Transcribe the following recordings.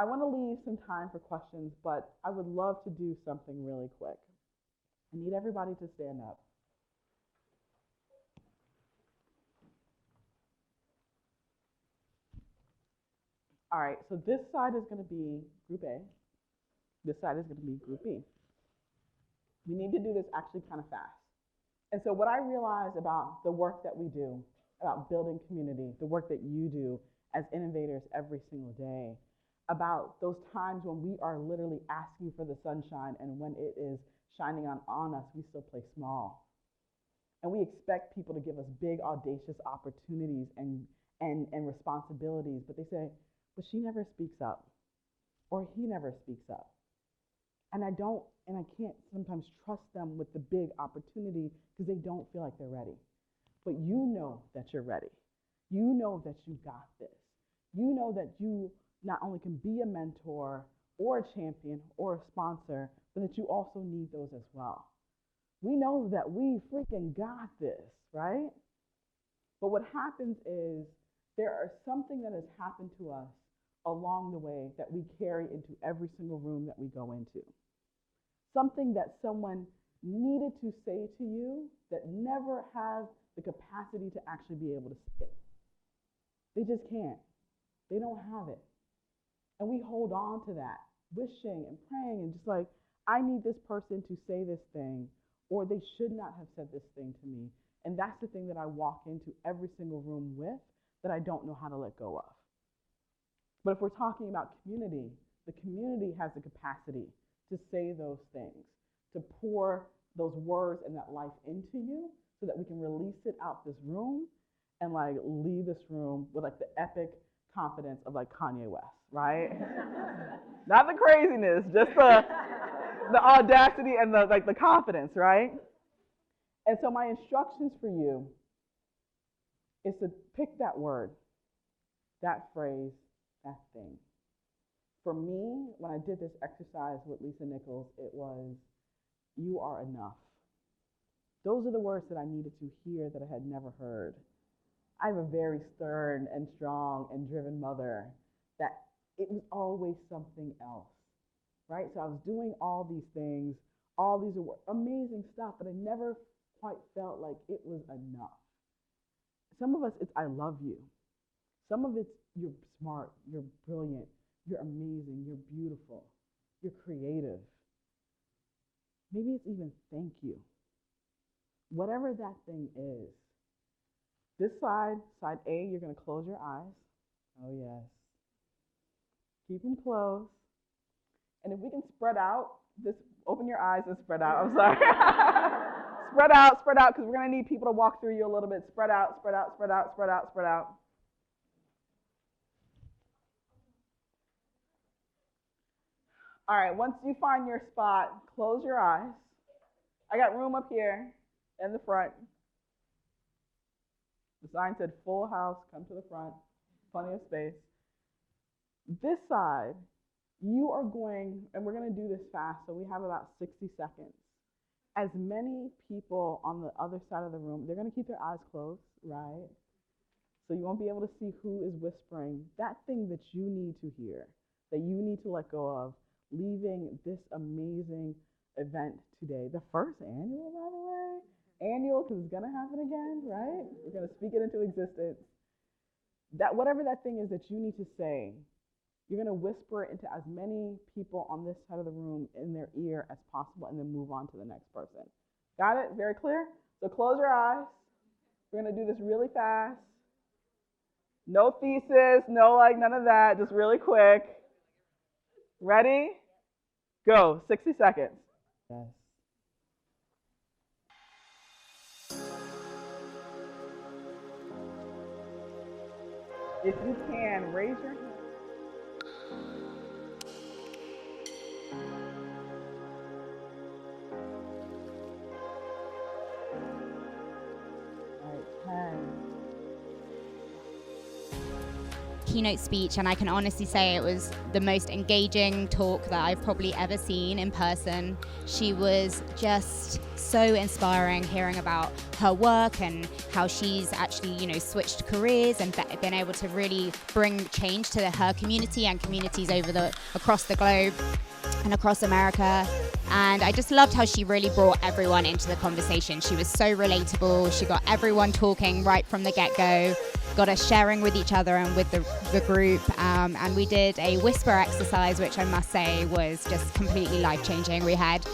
I want to leave some time for questions, but I would love to do something really quick. I need everybody to stand up. All right, so this side is going to be Group A. This side is going to be Group B. We need to do this actually kind of fast. And so what I realize about the work that we do, about building community, the work that you do as innovators every single day, about those times when we are literally asking for the sunshine and when it is shining on us, we still play small. And we expect people to give us big, audacious opportunities and responsibilities, but they say, but she never speaks up, or he never speaks up. And I can't sometimes trust them with the big opportunity because they don't feel like they're ready. But you know that you're ready. You know that you got this. You know that you not only can be a mentor or a champion or a sponsor, but that you also need those as well. We know that we freaking got this, right? But what happens is there is something that has happened to us along the way that we carry into every single room that we go into. Something that someone needed to say to you that never have the capacity to actually be able to say it. They just can't. They don't have it. And we hold on to that, wishing and praying and just like, I need this person to say this thing, or they should not have said this thing to me. And that's the thing that I walk into every single room with that I don't know how to let go of. But if we're talking about community, the community has the capacity to say those things, to pour those words and that life into you so that we can release it out this room and like leave this room with like the epic confidence of like Kanye West, right? Not the craziness, just the audacity and the confidence, right? And so my instructions for you is to pick that word, that phrase, that thing. For me, when I did this exercise with Lisa Nichols, it was, you are enough. Those are the words that I needed to hear that I had never heard. I have a very stern and strong and driven mother that it was always something else, right? So I was doing all these things, all these amazing stuff, but I never quite felt like it was enough. Some of us, it's I love you. Some of it's you're smart, you're brilliant, you're amazing, you're beautiful, you're creative. Maybe it's even thank you. Whatever that thing is. This side, side A, you're going to close your eyes. Oh, yes. Keep them closed. And if we can spread out, just open your eyes and spread out. I'm sorry. Spread out, because we're going to need people to walk through you a little bit. Spread out, spread out, spread out, spread out, spread out. All right, once you find your spot, close your eyes. I got room up here in the front. The sign said full house, come to the front, plenty of space. This side, you are going, and we're going to do this fast, so we have about 60 seconds. As many people on the other side of the room, they're going to keep their eyes closed, right? So you won't be able to see who is whispering. That thing that you need to hear, that you need to let go of, leaving this amazing event today. The first annual, by the way. Annual, because it's going to happen again, right? We're going to speak it into existence. That whatever that thing is that you need to say, you're going to whisper it into as many people on this side of the room in their ear as possible and then move on to the next person. Got it? Very clear? So close your eyes. We're going to do this really fast. No thesis, no like none of that, just really quick. Ready? Go, 60 seconds. Yes. If you can, raise your hand. All right, 10. keynote speech, and I can honestly say it was the most engaging talk that I've probably ever seen in person. She was just so inspiring, hearing about her work and how she's actually, switched careers and been able to really bring change to her community and communities across the globe and across America. And I just loved how she really brought everyone into the conversation. She was so relatable. She got everyone talking right from the get-go, got us sharing with each other and with the group. And we did a whisper exercise, which I must say was just completely life-changing. We had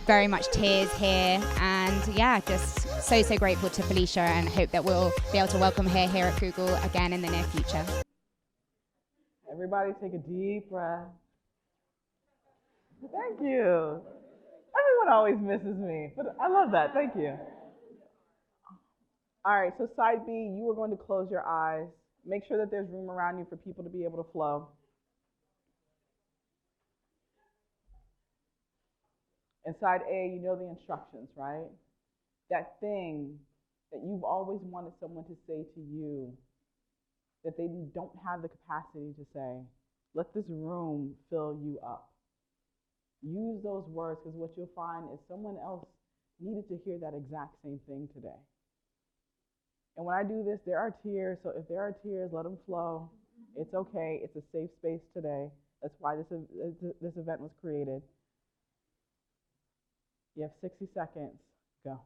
very much tears here. And yeah, just so grateful to Felecia, and hope that we'll be able to welcome her here at Google again in the near future. Everybody take a deep breath. Thank you. Everyone always misses me, but I love that. Thank you. All right, so side B, you are going to close your eyes. Make sure that there's room around you for people to be able to flow. And side A, you know the instructions, right? That thing that you've always wanted someone to say to you that they don't have the capacity to say. Let this room fill you up. Use those words, because what you'll find is someone else needed to hear that exact same thing today. And when I do this, there are tears. So if there are tears, let them flow. It's okay. It's a safe space today. That's why this event was created. You have 60 seconds. Go.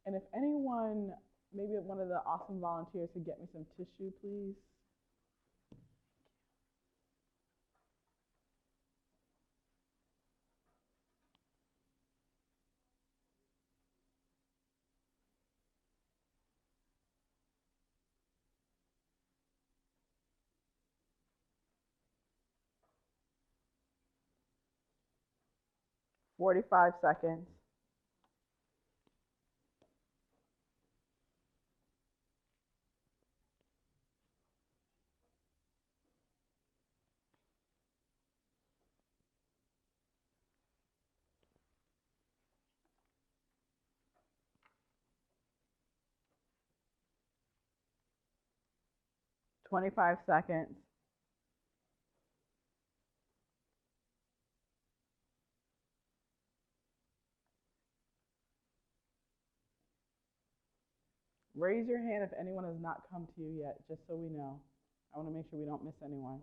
And if anyone, maybe one of the awesome volunteers could get me some tissue, please. "45 seconds. "25 seconds. Raise your hand if anyone has not come to you yet, just so we know. I want to make sure we don't miss anyone.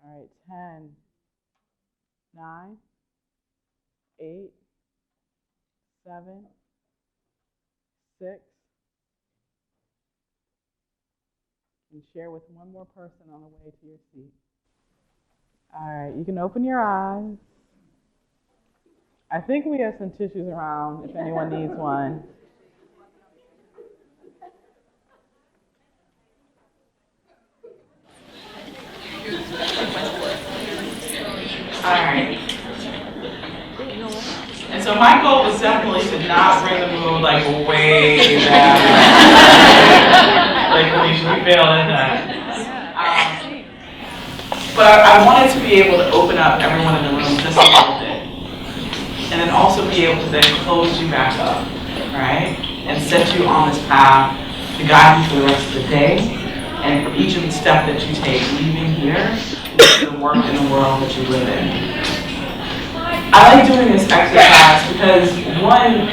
All right, 10, 9, 8, 7, 6, and share with one more person on the way to your seat. All right, you can open your eyes. I think we have some tissues around if anyone needs one. All right. And so my goal was definitely to not bring the mood like way down. Like Felecia, you failed at that. But I wanted to be able to open up everyone in the room just a little bit. And then also be able to then close you back up, right? And set you on this path to guide you for the rest of the day. And for each of the steps that you take leaving here, the work in the world that you live in. I like doing this exercise because one,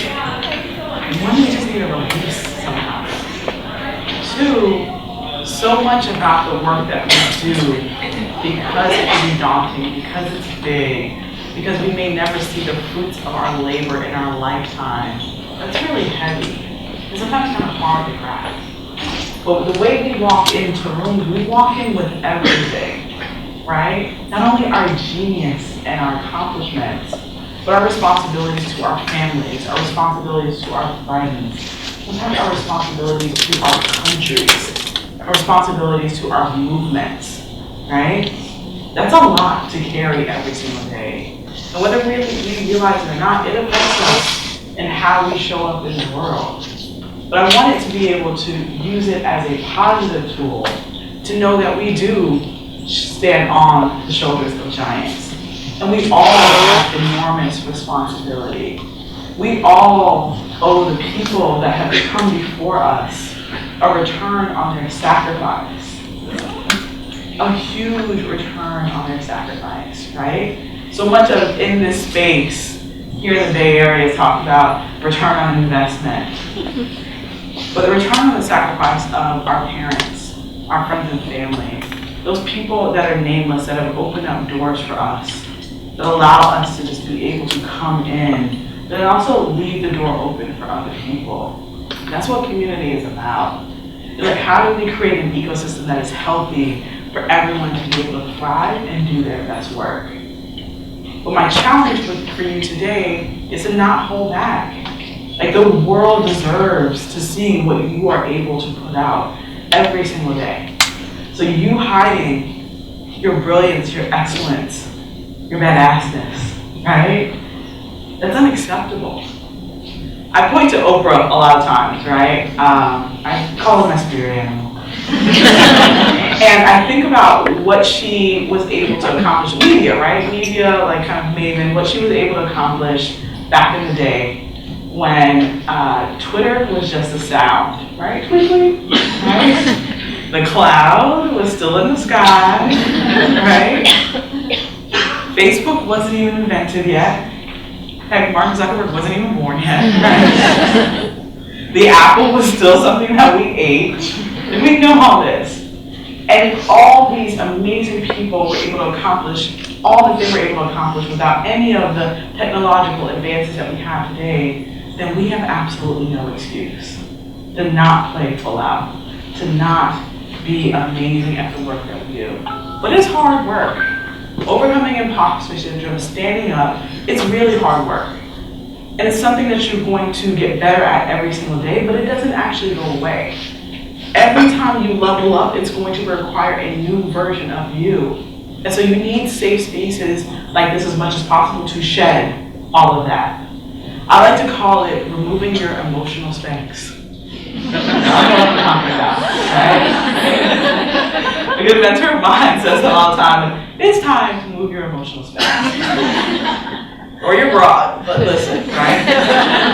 you just need a release somehow. Two, so much about the work that we do, because it can be daunting, because it's big, because we may never see the fruits of our labor in our lifetime, that's really heavy. And sometimes kind of hard to grasp. But the way we walk into rooms, we walk in with everything, right? Not only our genius and our accomplishments, but our responsibilities to our families, our responsibilities to our friends, sometimes our responsibilities to our countries, our responsibilities to our movements, right? That's a lot to carry every single day. And whether we realize it or not, it affects us in how we show up in the world. But I wanted to be able to use it as a positive tool to know that we do stand on the shoulders of giants. And we all have enormous responsibility. We all owe the people that have come before us a return on their sacrifice. A huge return on their sacrifice, right? So much of in this space here in the Bay Area is talked about return on investment. But the return on the sacrifice of our parents, our friends and family, those people that are nameless, that have opened up doors for us, that allow us to just be able to come in, that also leave the door open for other people. That's what community is about. Like, how do we create an ecosystem that is healthy for everyone to be able to thrive and do their best work? But my challenge for you today is to not hold back. Like, the world deserves to see what you are able to put out every single day. So you hiding your brilliance, your excellence, your badassness, right? That's unacceptable. I point to Oprah a lot of times, right? I call her my spirit animal. And I think about what she was able to accomplish. Media, right? Media, like kind of maven, what she was able to accomplish back in the day when Twitter was just a sound, right? Tweet, tweet, right? The cloud was still in the sky, right? Facebook wasn't even invented yet. Heck, Mark Zuckerberg wasn't even born yet, right? The apple was still something that we ate. And we know all this. And if all these amazing people were able to accomplish all that they were able to accomplish without any of the technological advances that we have today, then we have absolutely no excuse to not play full out, to not be amazing at the work that we do. But it's hard work. Overcoming imposter syndrome, standing up, it's really hard work. And it's something that you're going to get better at every single day, but it doesn't actually go away. Every time you level up, it's going to require a new version of you. And so you need safe spaces like this as much as possible to shed all of that. I like to call it removing your emotional Spanx. I know what I'm talking about, right? A good mentor of mine says that all the time, it's time to move your emotional Spanx. Or your broad, but listen, right?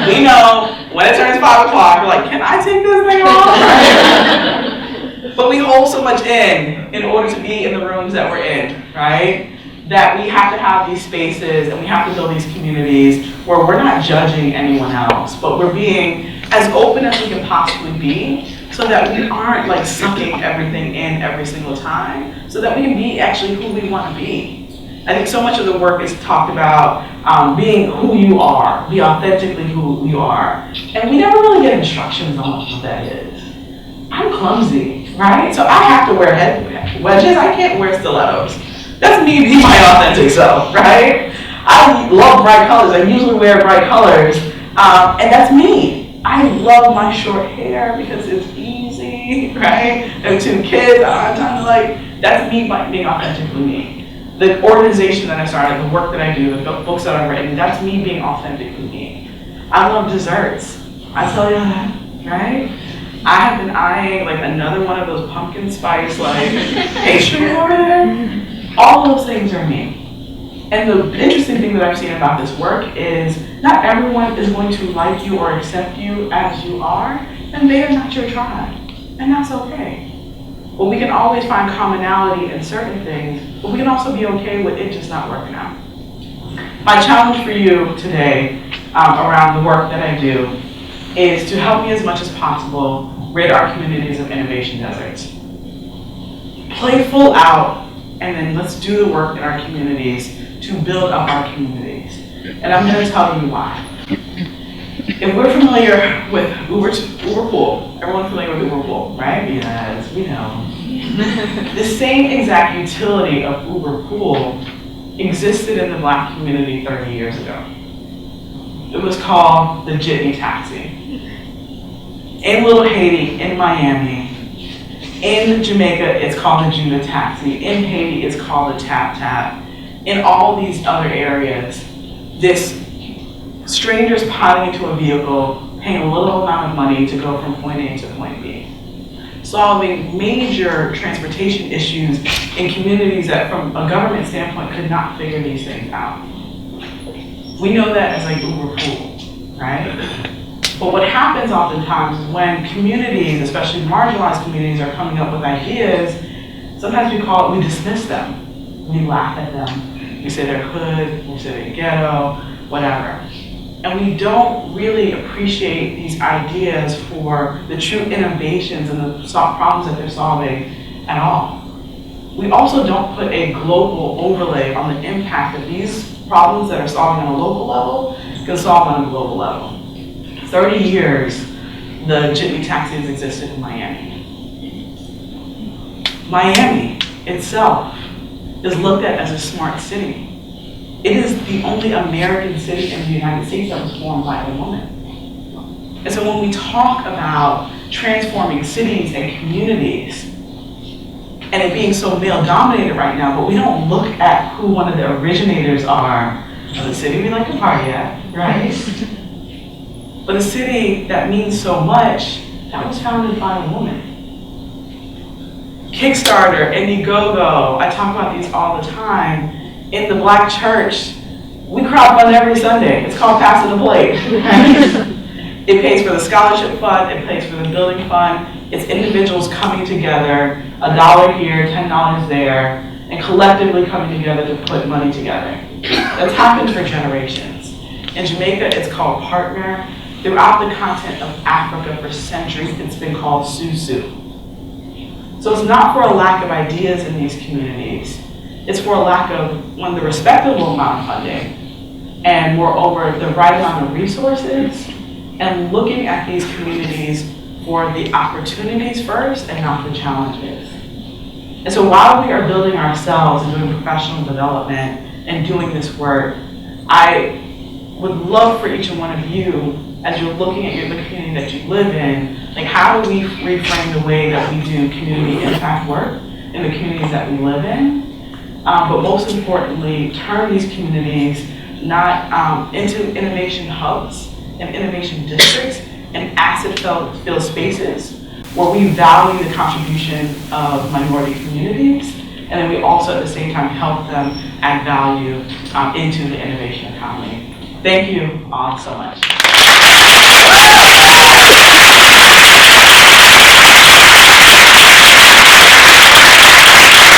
We know when it turns 5 o'clock, we're like, can I take this thing off? Right? But we hold so much in order to be in the rooms that we're in, right? That we have to have these spaces and we have to build these communities where we're not judging anyone else, but we're being as open as we can possibly be so that we aren't like sucking everything in every single time, so that we can be actually who we want to be. I think so much of the work is talked about being who you are, be authentically who you are. And we never really get instructions on what that is. I'm clumsy, right? So I have to wear head wedges. I can't wear stilettos. That's me being my authentic self, right? I love bright colors. I usually wear bright colors. And that's me. I love my short hair because it's easy, right? And 2 kids, I don't have time to like, that's me being authentically me. The organization that I started, the work that I do, the books that I've written, that's me being authentically me. I love desserts. I tell you that, right? I have been eyeing like another one of those pumpkin spice like pastry over there. All those things are me. And the interesting thing that I've seen about this work is not everyone is going to like you or accept you as you are, and they are not your tribe. And that's okay. But we can always find commonality in certain things, but we can also be okay with it just not working out. My challenge for you today around the work that I do is to help me as much as possible rid our communities of innovation deserts. Play full out, and then let's do the work in our communities to build up our communities. And I'm going to tell you why. If we're familiar with Uber Pool, everyone familiar with Uber Pool, right? Yes, we know. The same exact utility of Uber Pool existed in the Black community 30 years ago. It was called the Jitney Taxi. In Little Haiti, in Miami, In Jamaica, it's called a Judah taxi. In Haiti, it's called a tap tap. In all these other areas, this strangers piling into a vehicle, paying a little amount of money to go from point A to point B. Solving major transportation issues in communities that, from a government standpoint, could not figure these things out. We know that as like Uber pool, right? But what happens oftentimes is when communities, especially marginalized communities, are coming up with ideas, sometimes we dismiss them. We laugh at them. We say they're hood, we say they're ghetto, whatever. And we don't really appreciate these ideas for the true innovations and the problems that they're solving at all. We also don't put a global overlay on the impact of these problems that are solving on a local level can solve on a global level. 30 years, the jitney taxi has existed in Miami. Miami itself is looked at as a smart city. It is the only American city in the United States that was formed by a woman. And so when we talk about transforming cities and communities, and it being so male-dominated right now, but we don't look at who one of the originators are of the city we like to party at, right? But a city that means so much, that was founded by a woman. Kickstarter, Indiegogo, I talk about these all the time. In the Black church, we crowdfund every Sunday. It's called Passing the Plate. It pays for the scholarship fund, it pays for the building fund. It's individuals coming together, $1 here, $10 there, and collectively coming together to put money together. That's happened for generations. In Jamaica, it's called Partner. Throughout the continent of Africa for centuries, it's been called Susu. So it's not for a lack of ideas in these communities. It's for a lack of, one, the respectable amount of funding, and moreover, the right amount of resources, and looking at these communities for the opportunities first and not the challenges. And so while we are building ourselves and doing professional development and doing this work, I would love for each and one of you, as you're looking at the community that you live in, like how do we reframe the way that we do community impact work in the communities that we live in? But most importantly, turn these communities not into innovation hubs and innovation districts and asset-filled spaces where we value the contribution of minority communities, and then we also at the same time help them add value into the innovation economy. Thank you all so much.